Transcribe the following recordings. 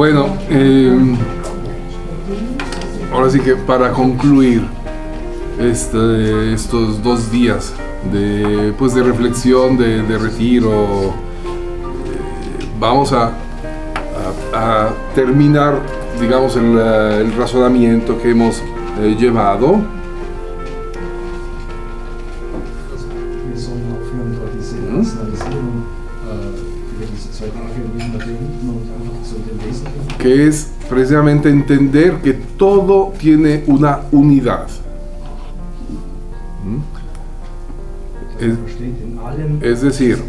Bueno, ahora sí que para concluir estos 2 días de reflexión, de retiro, vamos a terminar, digamos, el razonamiento que hemos llevado. Que es precisamente entender que todo tiene una unidad. Es decir,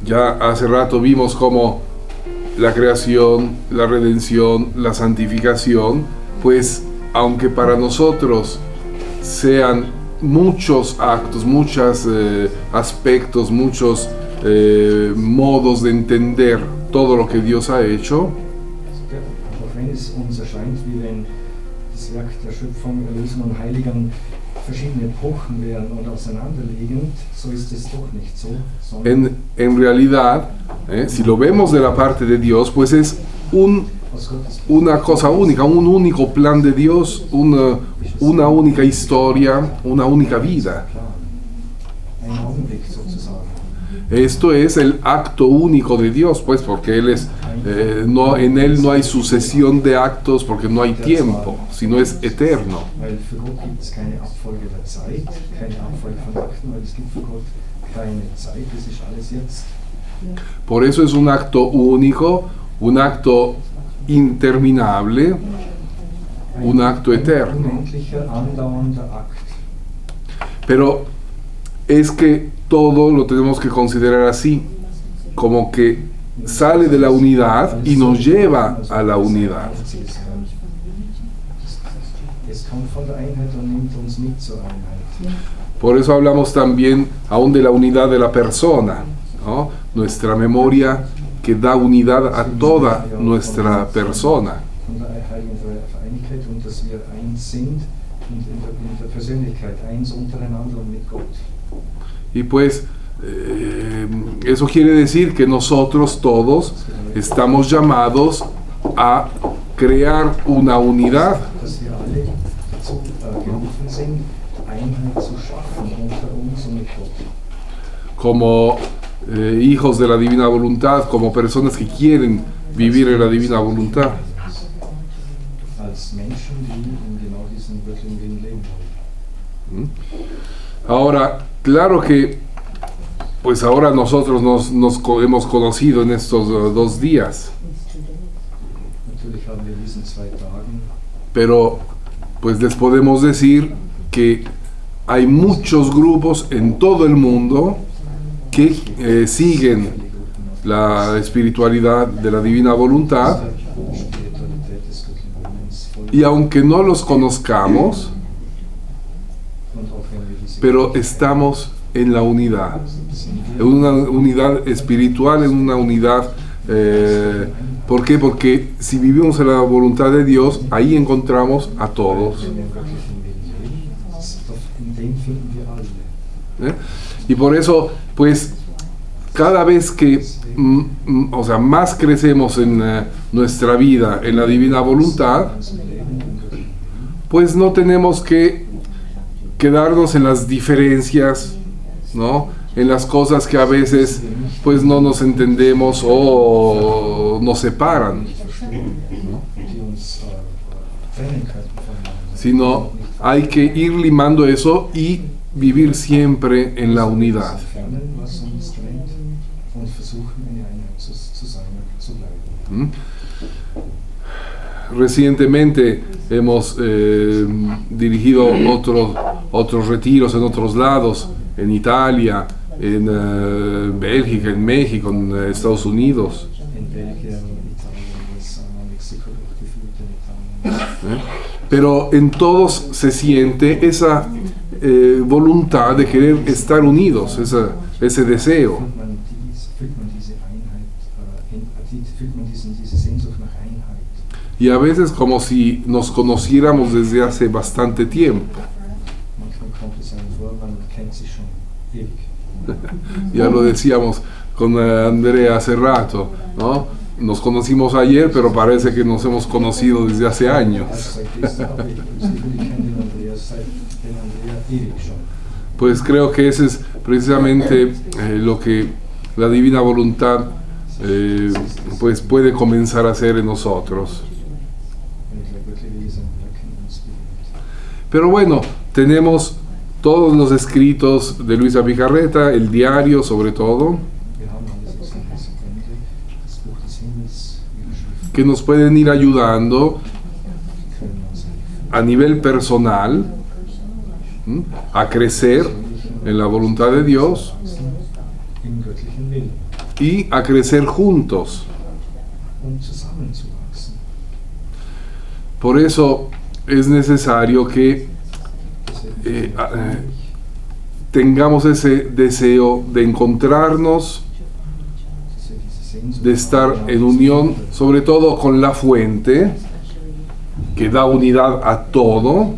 ya hace rato vimos cómo la creación, la redención, la santificación, pues aunque para nosotros sean muchos actos, muchos aspectos, muchos modos de entender todo lo que Dios ha hecho, en realidad, si lo vemos de la parte de Dios, pues es una cosa única, un único plan de Dios, una única historia, una única vida. Esto es el acto único de Dios, pues, porque Él es, en Él no hay sucesión de actos, porque no hay tiempo, sino es eterno. Por eso es un acto único, un acto interminable, un acto eterno. Pero es que todo lo tenemos que considerar así, como que sale de la unidad y nos lleva a la unidad. Por eso hablamos también aún de la unidad de la persona, ¿no? Nuestra memoria que da unidad a toda nuestra persona. Y pues eso quiere decir que nosotros todos estamos llamados a crear una unidad. Como hijos de la divina voluntad, como personas que quieren vivir en la divina voluntad. Ahora, claro que pues ahora nosotros nos hemos conocido en estos 2 días, pero pues les podemos decir que hay muchos grupos en todo el mundo que siguen la espiritualidad de la divina voluntad, y aunque no los conozcamos, pero estamos en la unidad, en una unidad espiritual, en una unidad. ¿Por qué? Porque si vivimos en la voluntad de Dios, ahí encontramos a todos. Y por eso, pues, cada vez que más crecemos en nuestra vida, en la divina voluntad, pues no tenemos que quedarnos en las diferencias, ¿no? En las cosas que a veces pues no nos entendemos o nos separan, ¿no? Sino hay que ir limando eso y vivir siempre en la unidad. Recientemente hemos dirigido otros retiros en otros lados, en Italia, en Bélgica, en México, en Estados Unidos. Pero en todos se siente esa voluntad de querer estar unidos, ese deseo. Y a veces como si nos conociéramos desde hace bastante tiempo. Ya lo decíamos con Andrea hace rato, ¿no? nos conocimos ayer, pero parece que nos hemos conocido desde hace años. Pues creo que ese es precisamente lo que la divina voluntad pues puede comenzar a hacer en nosotros. Pero bueno, tenemos todos los escritos de Luisa Picarreta, el diario sobre todo, que nos pueden ir ayudando a nivel personal a crecer en la voluntad de Dios y a crecer juntos. Por eso es necesario que tengamos ese deseo de encontrarnos, de estar en unión, sobre todo con la fuente, que da unidad a todo,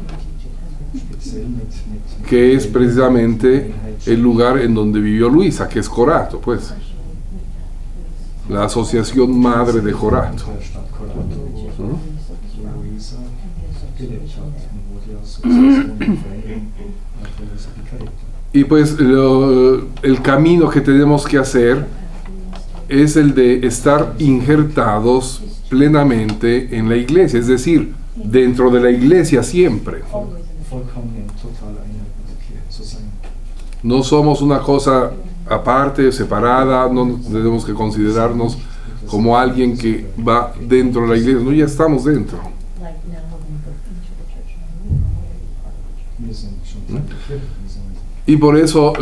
que es precisamente el lugar en donde vivió Luisa, que es Corato, pues, la asociación madre de Corato. Y pues el camino que tenemos que hacer es el de estar injertados plenamente en la iglesia, es decir, dentro de la iglesia siempre. No somos una cosa aparte, separada, no tenemos que considerarnos como alguien que va dentro de la iglesia, no, ya estamos dentro. Y por eso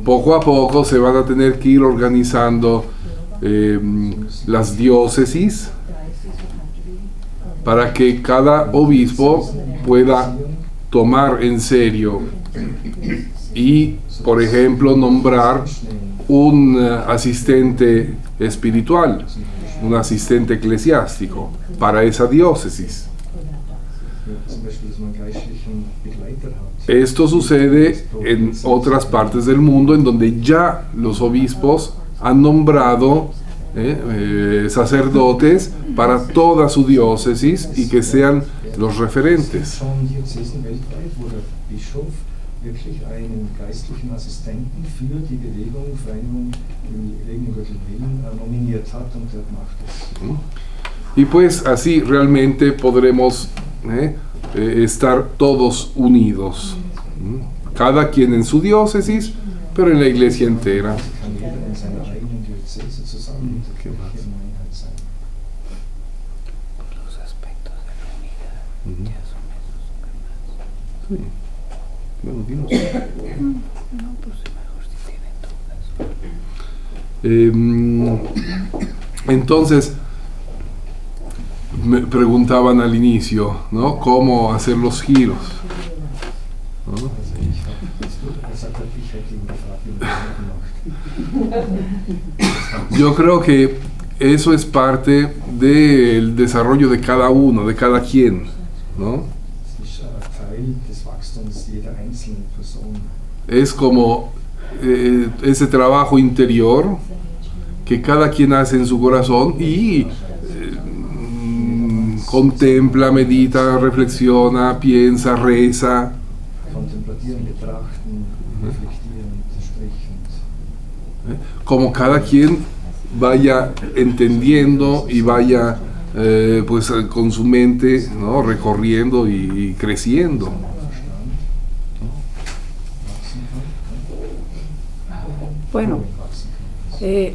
poco a poco se van a tener que ir organizando las diócesis para que cada obispo pueda tomar en serio y, por ejemplo, nombrar un asistente espiritual, un asistente eclesiástico para esa diócesis. Esto sucede en otras partes del mundo en donde ya los obispos han nombrado sacerdotes para toda su diócesis y que sean los referentes. Y pues así realmente podremos estar todos unidos, cada quien en su diócesis, pero en la iglesia entera. Los aspectos de la unidad ya son esos que más. Sí. Bueno, dinos. No, pues mejor si tienen dudas. Entonces, me preguntaban al inicio, ¿no? ¿Cómo hacer los giros? ¿No? Yo creo que eso es parte del desarrollo de cada uno, de cada quien, ¿no? Es como ese trabajo interior que cada quien hace en su corazón y contempla, medita, reflexiona, piensa, reza. Como cada quien vaya entendiendo y vaya pues con su mente, ¿no? Recorriendo y creciendo. Bueno,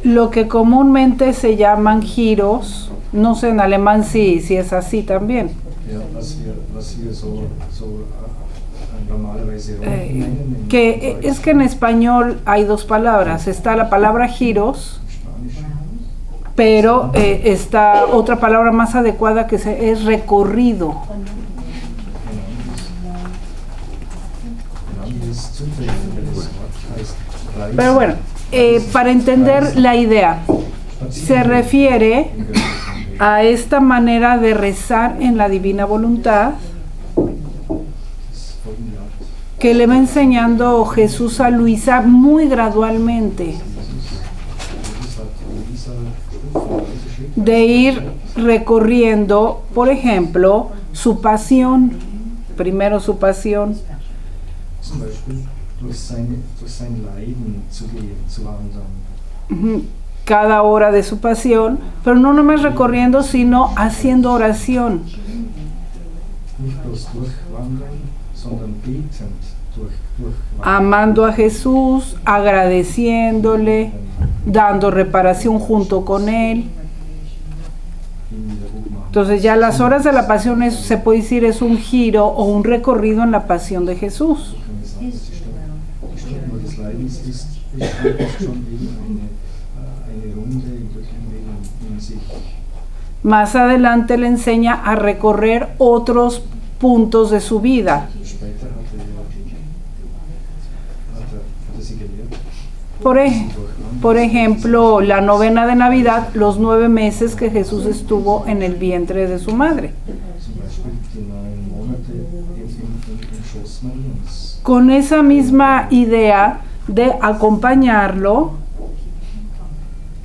lo que comúnmente se llaman giros, no sé en alemán si es así también. Que es que en español hay dos palabras. Está la palabra giros, pero está otra palabra más adecuada que es recorrido. Pero bueno, para entender la idea, se refiere a esta manera de rezar en la divina voluntad que le va enseñando Jesús a Luisa muy gradualmente. de ir recorriendo, por ejemplo, su pasión, primero su pasión, Zum Beispiel durch sein Leiden zu gehen, zu wandern. cada hora de su pasión, pero no nomás recorriendo, sino haciendo oración. Nicht bloß durchwandern, sondern betend durchwandern. Amando a Jesús, agradeciéndole, dando reparación junto con Él. Entonces ya las horas de la pasión se puede decir es un giro o un recorrido en la pasión de Jesús. Die Stunde des Leidens ist schon eben eine Runde im Leben in sich. Más adelante le enseña a recorrer otros puntos de su vida. Später hat er sie gelehrt. Por ejemplo, la novena de Navidad, los 9 meses que Jesús estuvo en el vientre de su madre. Zum Beispiel die 9 Monate im Schoß Mariens. Con esa misma idea de acompañarlo,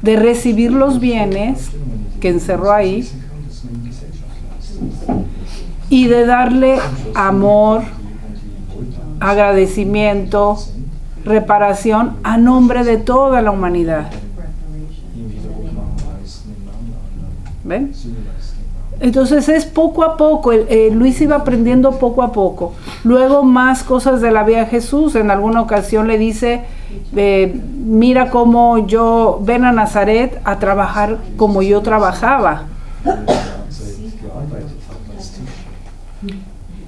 de recibir los bienes que encerró ahí y de darle amor, agradecimiento, reparación a nombre de toda la humanidad. ¿Ven? Entonces es poco a poco, Luis iba aprendiendo poco a poco. Luego más cosas de la vida de Jesús. En alguna ocasión le dice, mira cómo yo, ven a Nazaret a trabajar como yo trabajaba.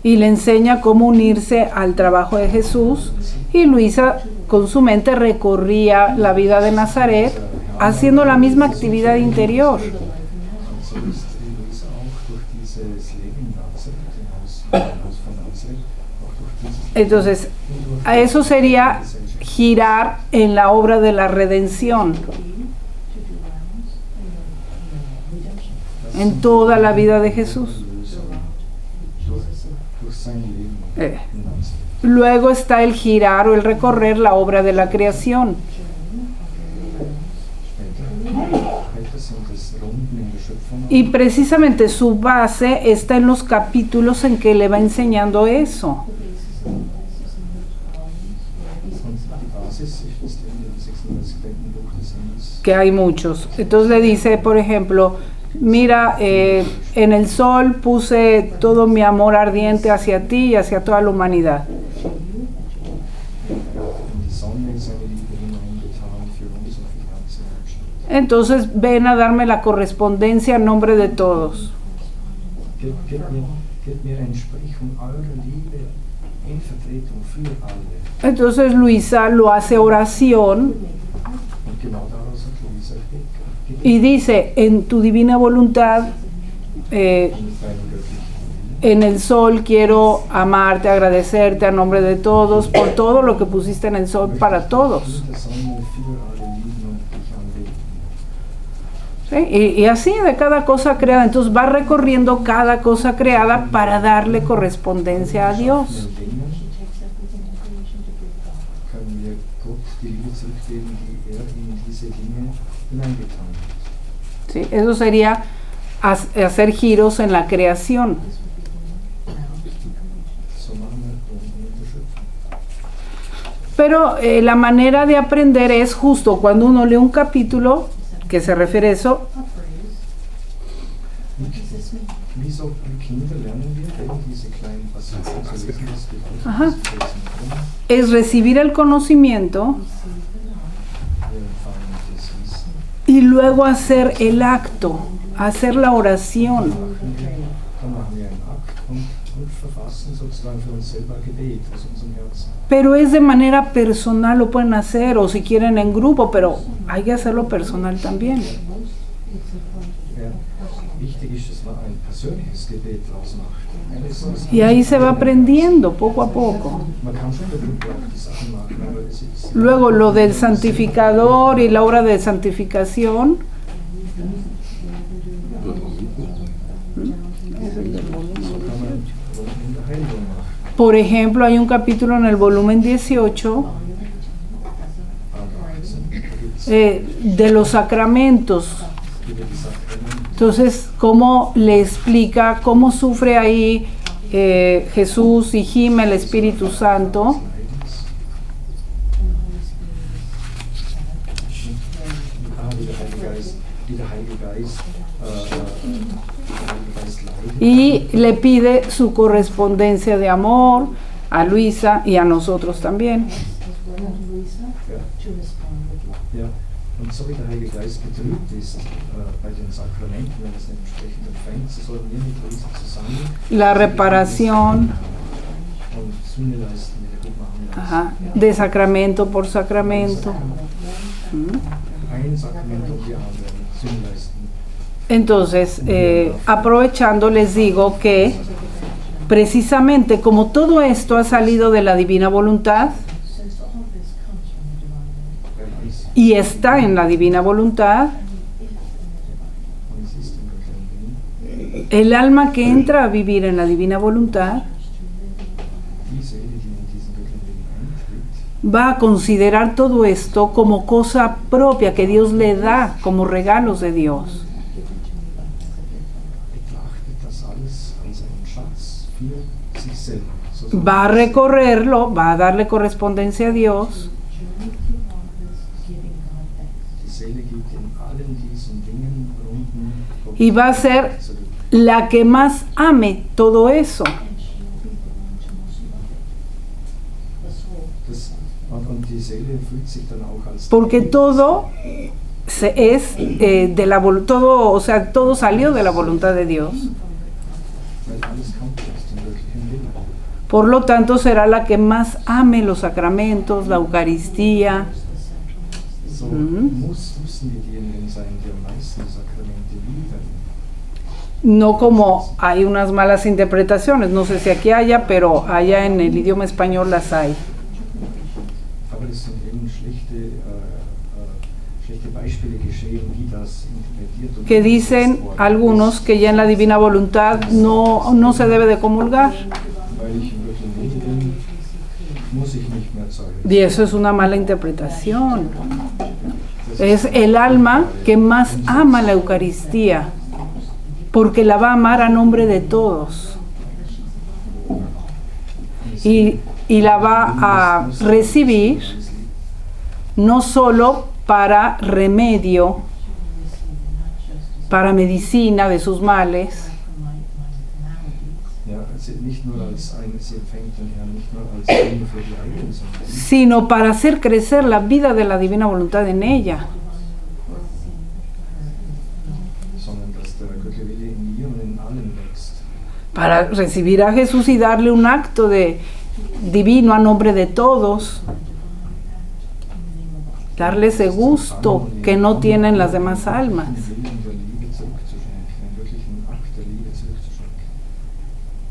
Y le enseña cómo unirse al trabajo de Jesús. Y Luisa con su mente recorría la vida de Nazaret haciendo la misma actividad interior. Entonces, a eso sería girar en la obra de la redención, en toda la vida de Jesús. Luego está el girar o el recorrer la obra de la creación. Y precisamente su base está en los capítulos en que le va enseñando eso. Que hay muchos. Entonces le dice, por ejemplo, mira, en el sol puse todo mi amor ardiente hacia ti y hacia toda la humanidad. Entonces ven a darme la correspondencia a nombre de todos. Entonces Luisa lo hace oración y dice, en tu divina voluntad, en el sol quiero amarte, agradecerte a nombre de todos por todo lo que pusiste en el sol para todos. ¿Sí? Y así de cada cosa creada. Entonces va recorriendo cada cosa creada para darle correspondencia a Dios. ¿Sí? Eso sería hacer giros en la creación. Pero la manera de aprender es justo cuando uno lee un capítulo que se refiere a eso. Ajá. Es recibir el conocimiento y luego hacer el acto, hacer la oración. Pero es de manera personal, lo pueden hacer, o si quieren en grupo, pero hay que hacerlo personal también. Y ahí se va aprendiendo poco a poco. Luego lo del santificador y la obra de santificación. Por ejemplo, hay un capítulo en el volumen 18 de los sacramentos. Entonces, ¿cómo le explica cómo sufre ahí Jesús y gime el Espíritu Santo? Y le pide su correspondencia de amor a Luisa y a nosotros también. Ja, und so wie der Heilige Geist betrübt ist bei den Sakramenten, wenn es den entsprechenden empfängt, so sollen wir mit Luisa zusammen La reparación, und Sühne leisten, Wiedergutmachung leisten. ajá, de sacramento por sacramento. Ein Sakrament und die anderen, Sühne leisten. Entonces, aprovechando, les digo que precisamente como todo esto ha salido de la divina voluntad y está en la divina voluntad, Und es ist im göttlichen Willen, el alma que entra a vivir en la divina voluntad die Seele, die in diesen göttlichen Willen eintritt, va a considerar todo esto como cosa propia que Dios le da, como regalos de Dios. betrachtet das alles als einen Schatz für sich selber. Va a recorrerlo, va a darle correspondencia a Dios, Die Seele gibt in allen diesen Dingen runden Gott y va a ser zurück. la que más ame todo eso. Und die Seele fühlt sich dann auch als Porque todo es de la todo, o sea, todo salió de la voluntad de Dios. weil alles kommt aus dem göttlichen Willen. Por lo tanto, será la que más ame los sacramentos, la Eucaristía. So müssen diejenigen sein, die am meisten die Sakramente lieben. No como hay unas malas interpretaciones, no sé si aquí haya, pero allá en el idioma español las hay. Aber es sind eben schlechte Beispiele geschehen, wie das interpretiert und Que dicen algunos que ya en la divina voluntad no se debe de comulgar. weil ich im göttlichen Willen bin, muss ich nicht mehr zahlen. Y eso es una mala interpretación. Es el alma que más ama la Eucaristía, porque la va a amar a nombre de todos. Y la va a recibir no solo para remedio, para medicina de sus males, Ja, nicht nur als eine, sie empfängt den Herrn nicht nur als Sühne für die eigenen Sünden, sino para hacer crecer la vida de la divina voluntad en ella. sondern dass der göttliche Wille in ihr und in allen wächst. Para recibir a Jesús y darle un acto de divino a nombre de todos, darle ese gusto que no tienen las demás almas. Den Willen der Liebe zurückzuschenken, einen wirklichen Akt der Liebe zurückzuschenken.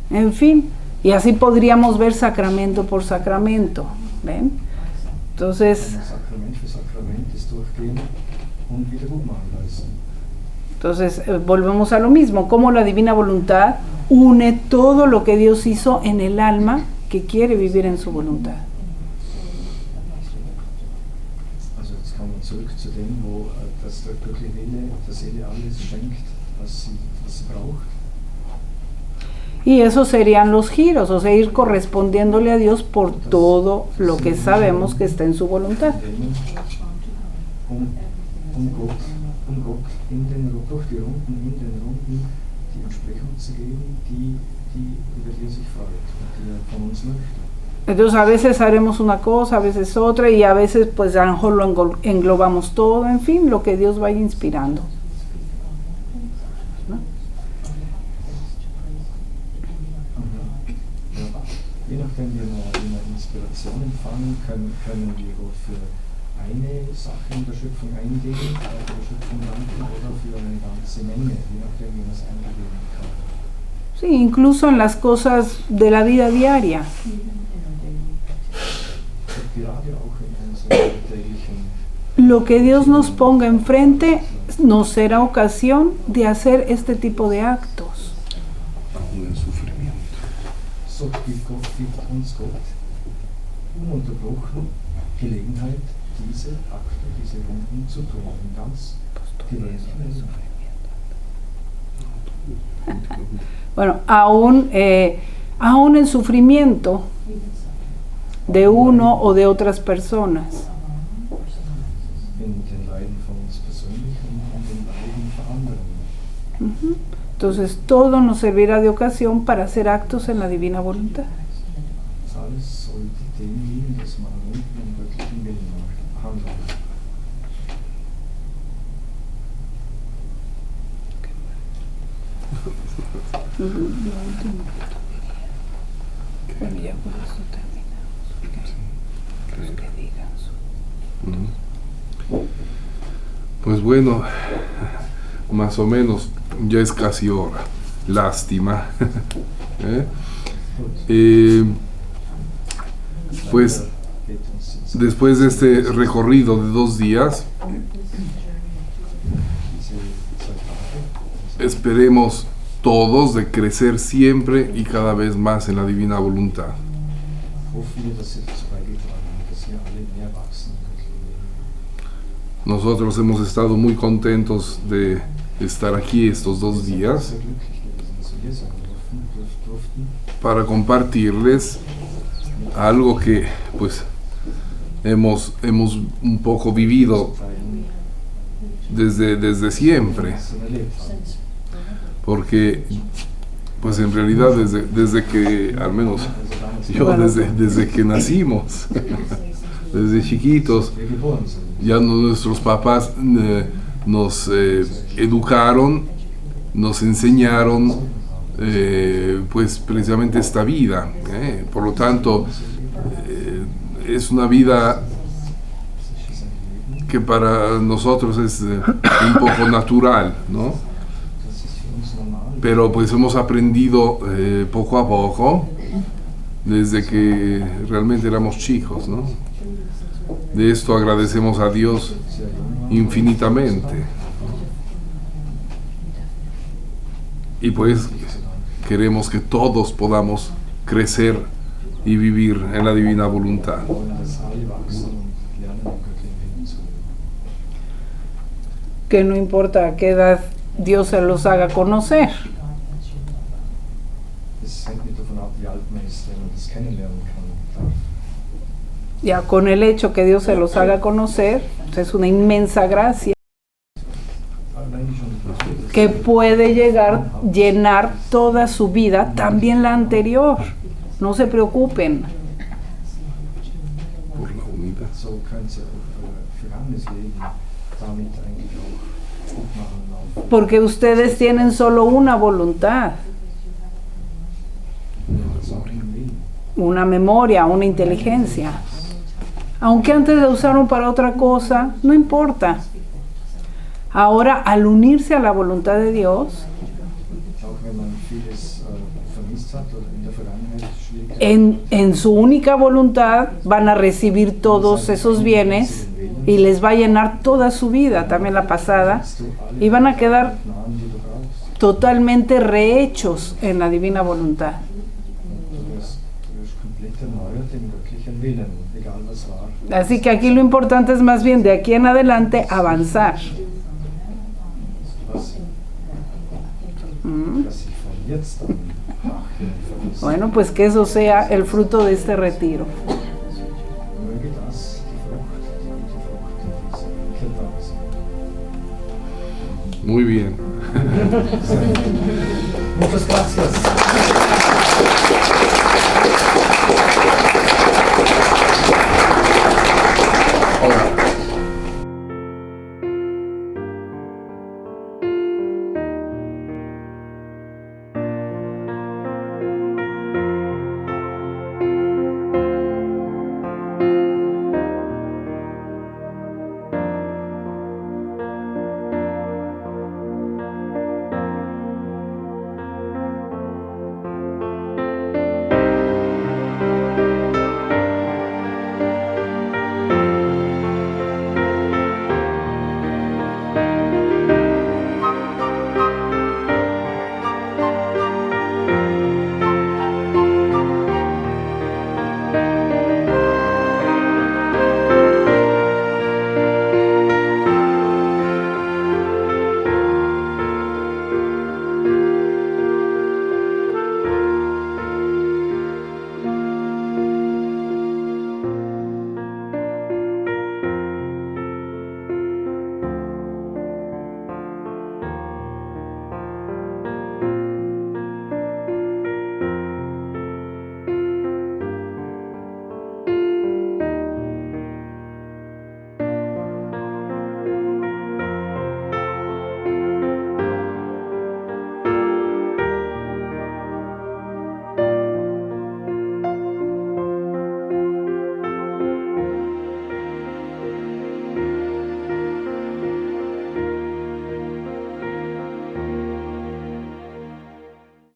En fin, y así podríamos ver sacramento por sacramento, ¿ven? Entonces, Sakrament für Sakrament ist durchgehen und Wiedergutmachung leisten. Volvemos a lo mismo, cómo la divina voluntad une todo lo que Dios hizo en el alma que quiere vivir en su voluntad. Also jetzt kommen wir zurück zu dem, wo dass der göttliche Wille der Seele alles schenkt, was sie braucht. Y esos serían los giros, o sea, ir correspondiéndole a Dios por todo lo que sabemos que está en su voluntad. Durch die Runden, in den Runden die Entsprechung zu geben, über die er sich freut und die er von uns möchte. Entonces a veces haremos una cosa, a veces otra, y a veces pues a lo mejor lo englobamos todo, en fin, lo que Dios vaya inspirando. ¿No? Je nachdem, wie wir Inspiration empfangen, können wir Gott für eine Sache in der Schöpfung eingehen, der Schöpfung danken, oder für eine ganze Menge, je nachdem, wie man es eingeben kann. Sí, incluso en las cosas de la vida diaria. Und gerade auch in unseren täglichen Lo que Dios nos ponga enfrente nos será ocasión de hacer este tipo de actos. Aún en sufrimiento. So gibt uns Gott ununterbrochen Gelegenheit, diese Akte, diese Wunden zu tun, in ganz gewöhnlichen Leben. Bueno, aún en sufrimiento de uno o de otras personas. In den Leiden von uns persönlich und den Leiden von anderen. Entonces todo nos servirá de ocasión para hacer actos en la divina voluntad. Das alles sollte dem dienen, dass man unten im göttlichen Willen handelt. Bueno, ya por eso terminamos. Que digan su... Pues bueno, más o menos ya es casi hora. Lástima. Pues después de este recorrido de 2 días, esperemos todos de crecer siempre y cada vez más en la divina voluntad. Nosotros hemos estado muy contentos de estar aquí estos 2 días para compartirles algo que pues hemos un poco vivido desde siempre, porque pues en realidad desde que, al menos yo desde que nacimos, desde chiquitos, ya nuestros papás nos educaron, nos enseñaron pues precisamente esta vida, por lo tanto es una vida que para nosotros es un poco natural, ¿no? Pero pues hemos aprendido poco a poco desde que realmente éramos chicos, ¿no? De esto agradecemos a Dios infinitamente. Y pues queremos que todos podamos crecer y vivir en la divina voluntad. Que no importa a qué edad Dios se los haga conocer. Ya con el hecho que Dios se los haga conocer, es una inmensa gracia que puede llenar toda su vida, también la anterior. No se preocupen. Por la unidad. Porque ustedes tienen solo una voluntad, una memoria, una inteligencia. Aunque antes la usaron para otra cosa, no importa. Ahora, al unirse a la voluntad de Dios, en su única voluntad van a recibir todos esos bienes y les va a llenar toda su vida, también la pasada, y van a quedar totalmente rehechos en la divina voluntad. Así que aquí lo importante es más bien de aquí en adelante avanzar. Bueno, pues que eso sea el fruto de este retiro. Muy bien. Muchas gracias. Ahora,